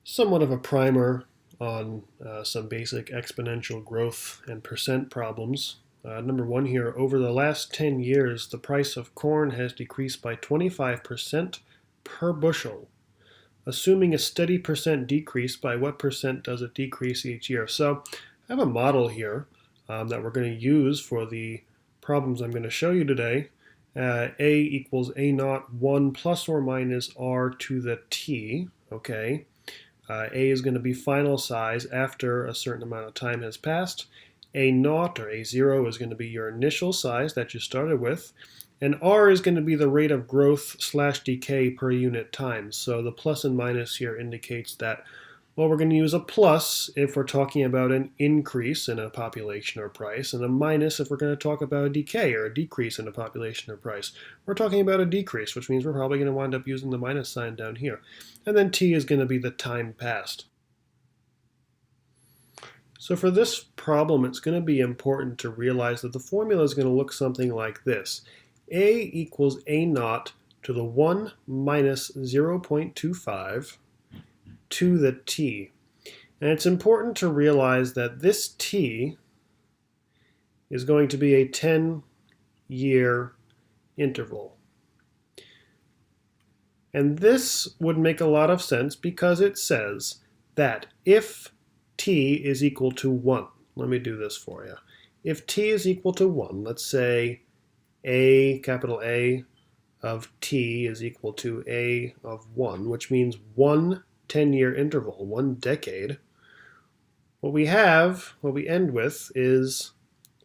Somewhat of a primer on some basic exponential growth and percent problems. Number one here, over the last 10 years, the price of corn has decreased by 25% per bushel. Assuming a steady percent decrease, by what percent does it decrease each year? So I have a model here that we're going to use for the problems I'm going to show you today. A equals A naught 1 plus or minus r to the t, okay? A is going to be final size after a certain amount of time has passed. A naught or A0 is going to be your initial size that you started with. And R is going to be the rate of growth / decay per unit time. So the plus and minus here indicates that, well, we're going to use a plus if we're talking about an increase in a population or price, and a minus if we're going to talk about a decay or a decrease in a population or price. We're talking about a decrease, which means we're probably going to wind up using the minus sign down here. And then T is going to be the time passed. So for this problem, it's going to be important to realize that the formula is going to look something like this. A equals A naught to the 1 minus 0.25 to the t. And it's important to realize that this t is going to be a 10-year interval. And this would make a lot of sense because it says that if t is equal to 1, let me do this for you. If t is equal to 1, let's say A, capital A, of t is equal to A of 1, which means 1 10-year interval, 1 decade, what we end with is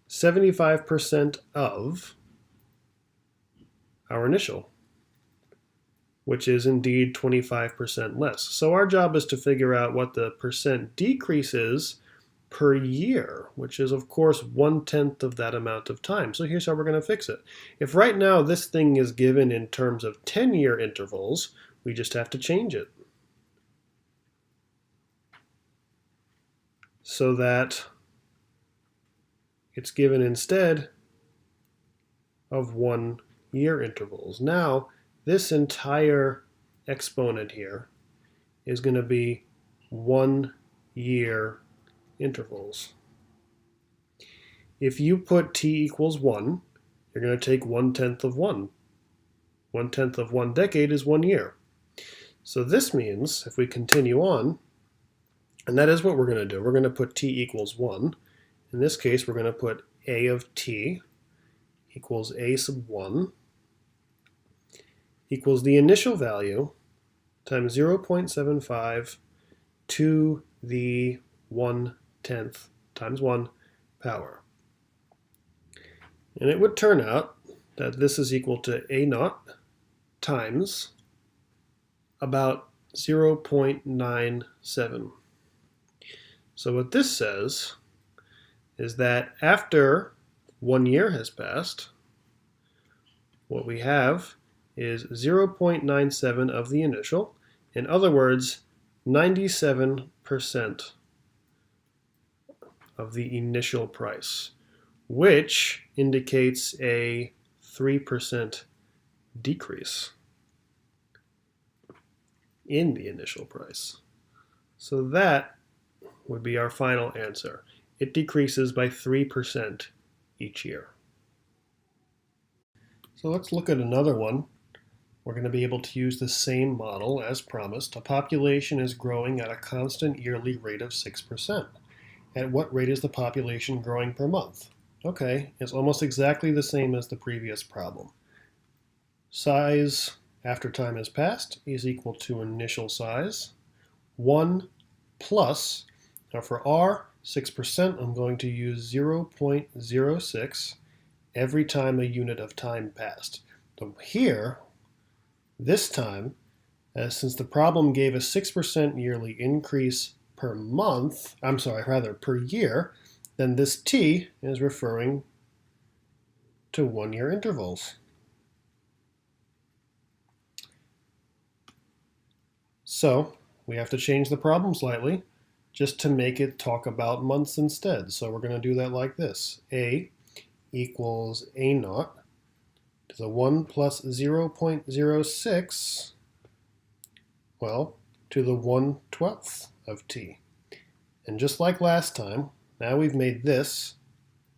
75% of our initial, which is indeed 25% less. So our job is to figure out what the percent decrease is per year, which is of course 1/10 of that amount of time. So here's how we're going to fix it. If right now this thing is given in terms of 10-year intervals, we just have to change it so that it's given instead of 1-year intervals. Now, this entire exponent here is going to be 1-year intervals. If you put t equals 1, you're going to take 1/10 of 1. 1/10 of 1 decade is 1 year. So this means, if we continue on, and that is what we're going to do. We're going to put t equals 1. In this case, we're going to put A of t equals A sub 1 equals the initial value times 0.75 to the 1/10 times 1 power. And it would turn out that this is equal to A naught times about 0.97. So what this says is that after 1 year has passed, what we have is 0.97 of the initial. In other words, 97% of the initial price, which indicates a 3% decrease in the initial price. So that would be our final answer. It decreases by 3% each year. So let's look at another one. We're going to be able to use the same model as promised. A population is growing at a constant yearly rate of 6%. At what rate is the population growing per month? Okay, it's almost exactly the same as the previous problem. Size after time has passed is equal to initial size. 1 plus, now for R, 6%, I'm going to use 0.06 every time a unit of time passed. So here, this time, since the problem gave a 6% yearly increase per month, per year, then this t is referring to 1-year intervals. So we have to change the problem slightly just to make it talk about months instead. So we're going to do that like this. A equals A naught to the 1 plus 0.06. Well, to the 1/12 of t. And just like last time, now we've made this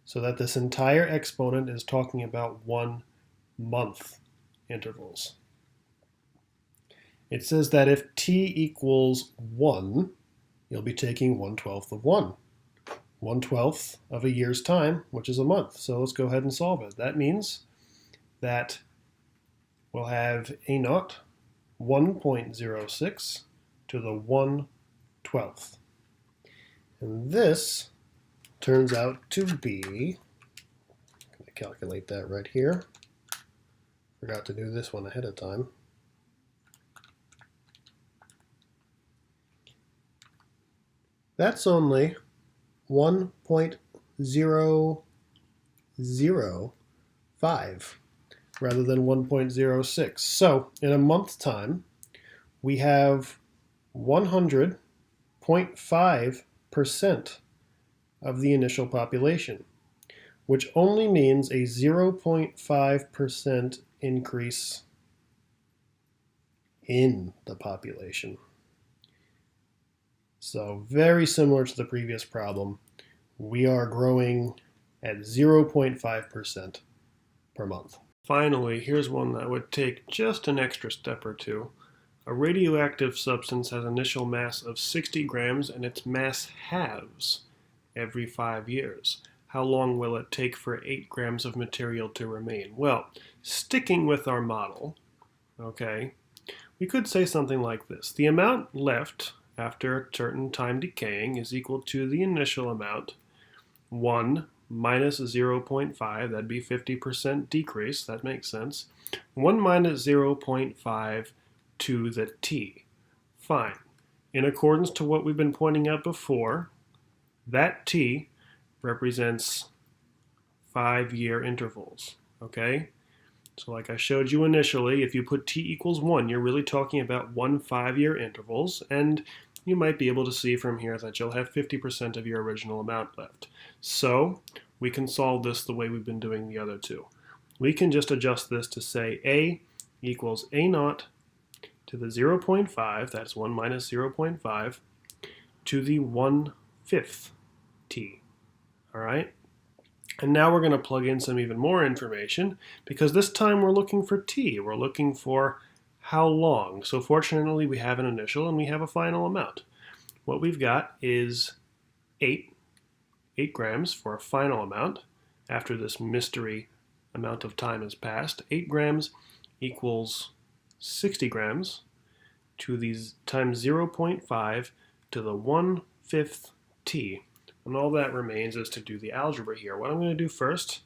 so that this entire exponent is talking about 1 month intervals. It says that if t equals 1, you'll be taking 1/12 of 1. 1/12 of a year's time, which is a month. So let's go ahead and solve it. That means that we'll have a naught 1.06 to the 1/12. And this turns out to be, I'm going to calculate that right here. Forgot to do this one ahead of time. That's only 1.005 rather than 1.06. So in a month's time, we have 100.5% of the initial population, which only means a 0.5% increase in the population. So very similar to the previous problem, we are growing at 0.5% per month. Finally, here's one that would take just an extra step or two. A radioactive substance has initial mass of 60 grams and its mass halves every 5 years. How long will it take for 8 grams of material to remain? Well, sticking with our model, okay, we could say something like this. The amount left after a certain time decaying is equal to the initial amount, 1 minus 0.5, that'd be 50% decrease, that makes sense. 1 minus 0.5 to the t. Fine. In accordance to what we've been pointing out before, that t represents 5-year intervals, okay? So like I showed you initially, if you put t equals 1, you're really talking about 1 5-year intervals, and you might be able to see from here that you'll have 50% of your original amount left. So we can solve this the way we've been doing the other two. We can just adjust this to say a equals a naught to the 0.5, that's 1 minus 0.5, to the 1/5 t. All right? And now we're going to plug in some even more information, because this time we're looking for t. We're looking for how long. So fortunately, we have an initial and we have a final amount. What we've got is 8 grams for a final amount after this mystery amount of time has passed. 8 grams equals 60 grams to these times 0.5 to the 1/5 t. And all that remains is to do the algebra here. What I'm going to do first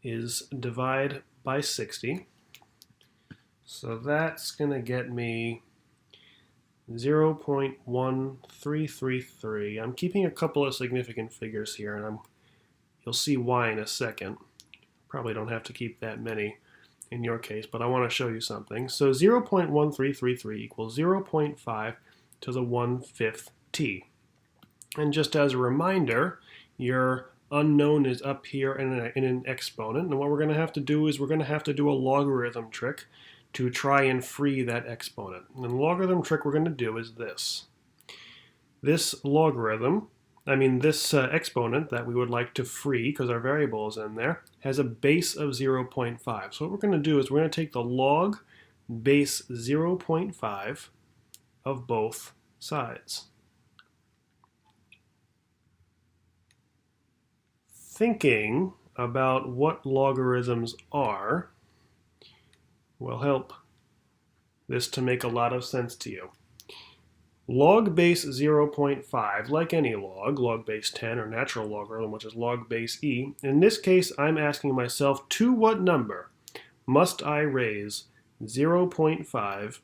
is divide by 60. So that's going to get me 0.1333. I'm keeping a couple of significant figures here, and you'll see why in a second. Probably don't have to keep that many in your case, but I want to show you something. So 0.1333 equals 0.5 to the 1/5 t. And just as a reminder, your unknown is up here in an exponent, and what we're going to have to do is we're going to have to do a logarithm trick to try and free that exponent. And the logarithm trick we're going to do is this. This exponent that we would like to free, because our variable is in there, has a base of 0.5. So what we're going to do is we're going to take the log base 0.5 of both sides. Thinking about what logarithms are will help this to make a lot of sense to you. Log base 0.5, like any log base 10 or natural logarithm, which is log base e. In this case, I'm asking myself, to what number must I raise 0.5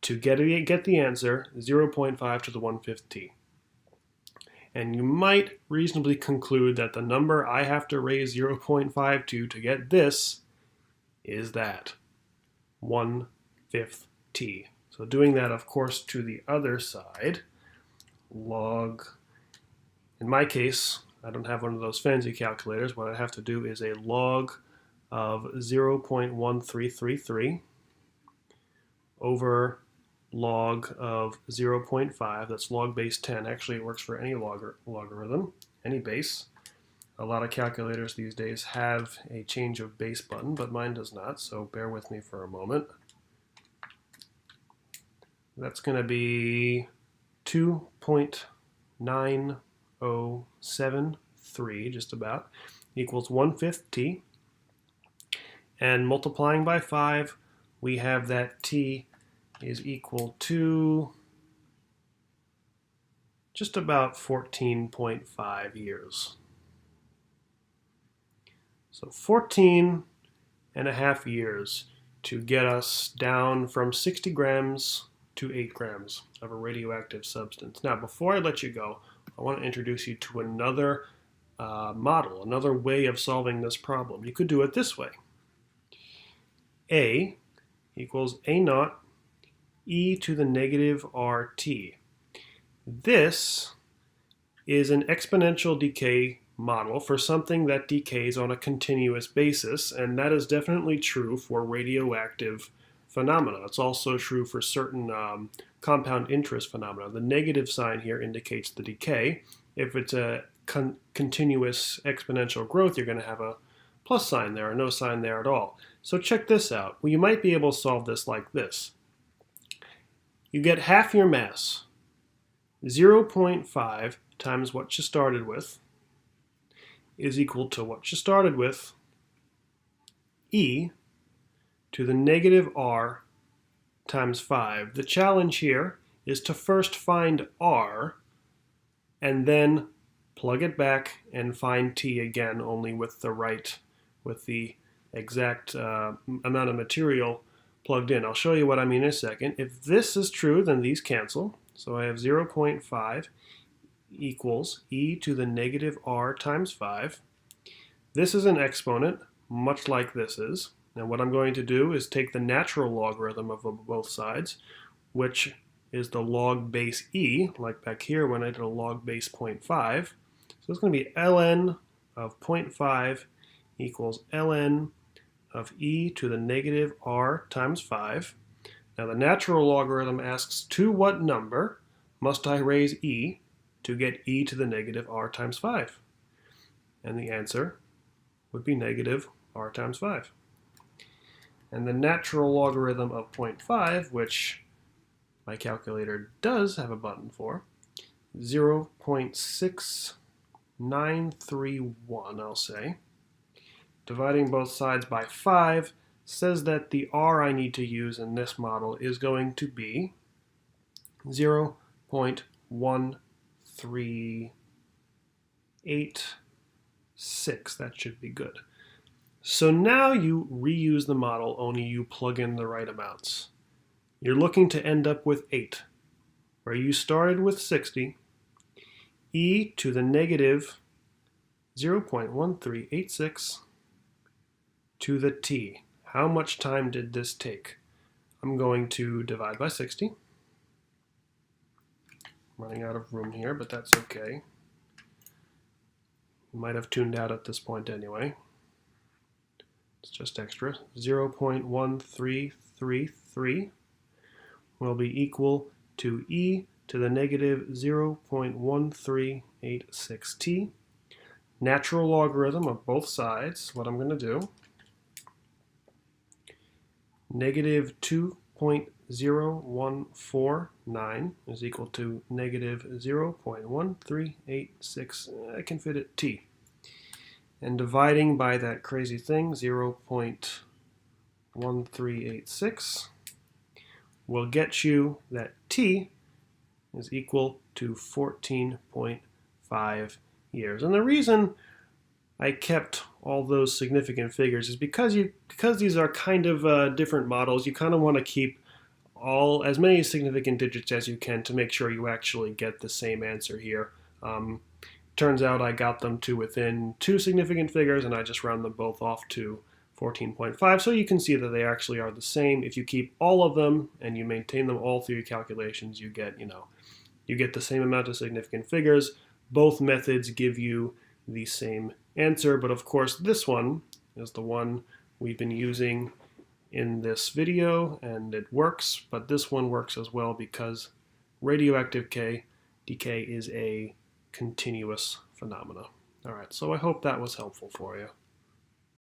to get the answer 0.5 to the 1/5 t? And you might reasonably conclude that the number I have to raise 0.5 to get this is that 1/5 t. So doing that, of course, to the other side, log, in my case, I don't have one of those fancy calculators. What I have to do is a log of 0.1333 over log of 0.5, that's log base 10. Actually, it works for any logarithm, any base. A lot of calculators these days have a change of base button, but mine does not, so bear with me for a moment. That's going to be 2.9073, just about, equals 1/5 t. And multiplying by 5, we have that t is equal to just about 14.5 years. So 14.5 years to get us down from 60 grams to 8 grams of a radioactive substance. Now, before I let you go, I want to introduce you to another model, another way of solving this problem. You could do it this way. A equals A naught e to the negative RT. This is an exponential decay model for something that decays on a continuous basis, and that is definitely true for radioactive phenomena. It's also true for certain compound interest phenomena. The negative sign here indicates the decay. If it's a continuous exponential growth, you're going to have a plus sign there or no sign there at all. So check this out. Well, you might be able to solve this like this. You get half your mass, 0.5 times what you started with, is equal to what you started with, e to the negative r times 5. The challenge here is to first find r and then plug it back and find t again, only with the exact amount of material plugged in. I'll show you what I mean in a second. If this is true, then these cancel. So I have 0.5 equals e to the negative r times 5. This is an exponent, much like this is. Now what I'm going to do is take the natural logarithm of both sides, which is the log base e, like back here when I did a log base 0.5. So it's going to be ln of 0.5 equals ln of e to the negative r times 5. Now the natural logarithm asks, to what number must I raise e to get e to the negative r times 5? And the answer would be negative r times 5. And the natural logarithm of 0.5, which my calculator does have a button for, 0.6931, I'll say. Dividing both sides by 5 says that the r I need to use in this model is going to be 0.1386. That should be good. So now you reuse the model, only you plug in the right amounts. You're looking to end up with 8, where you started with 60, e to the negative 0.1386 to the t. How much time did this take? I'm going to divide by 60. I'm running out of room here, but that's okay. You might have tuned out at this point anyway. It's just extra. 0.1333 will be equal to e to the negative 0.1386t. Natural logarithm of both sides, what I'm going to do. Negative 2.0149 is equal to negative 0.1386. I can fit it t. And dividing by that crazy thing, 0.1386, will get you that t is equal to 14.5 years. And the reason I kept all those significant figures is because these are kind of different models. You kind of want to keep as many significant digits as you can to make sure you actually get the same answer here. Turns out I got them to within 2 significant figures, and I just round them both off to 14.5. So you can see that they actually are the same. If you keep all of them and you maintain them all through your calculations, you get the same amount of significant figures. Both methods give you the same answer, but of course this one is the one we've been using in this video, and it works, but this one works as well because radioactive decay is a continuous phenomena. All right, so I hope that was helpful for you.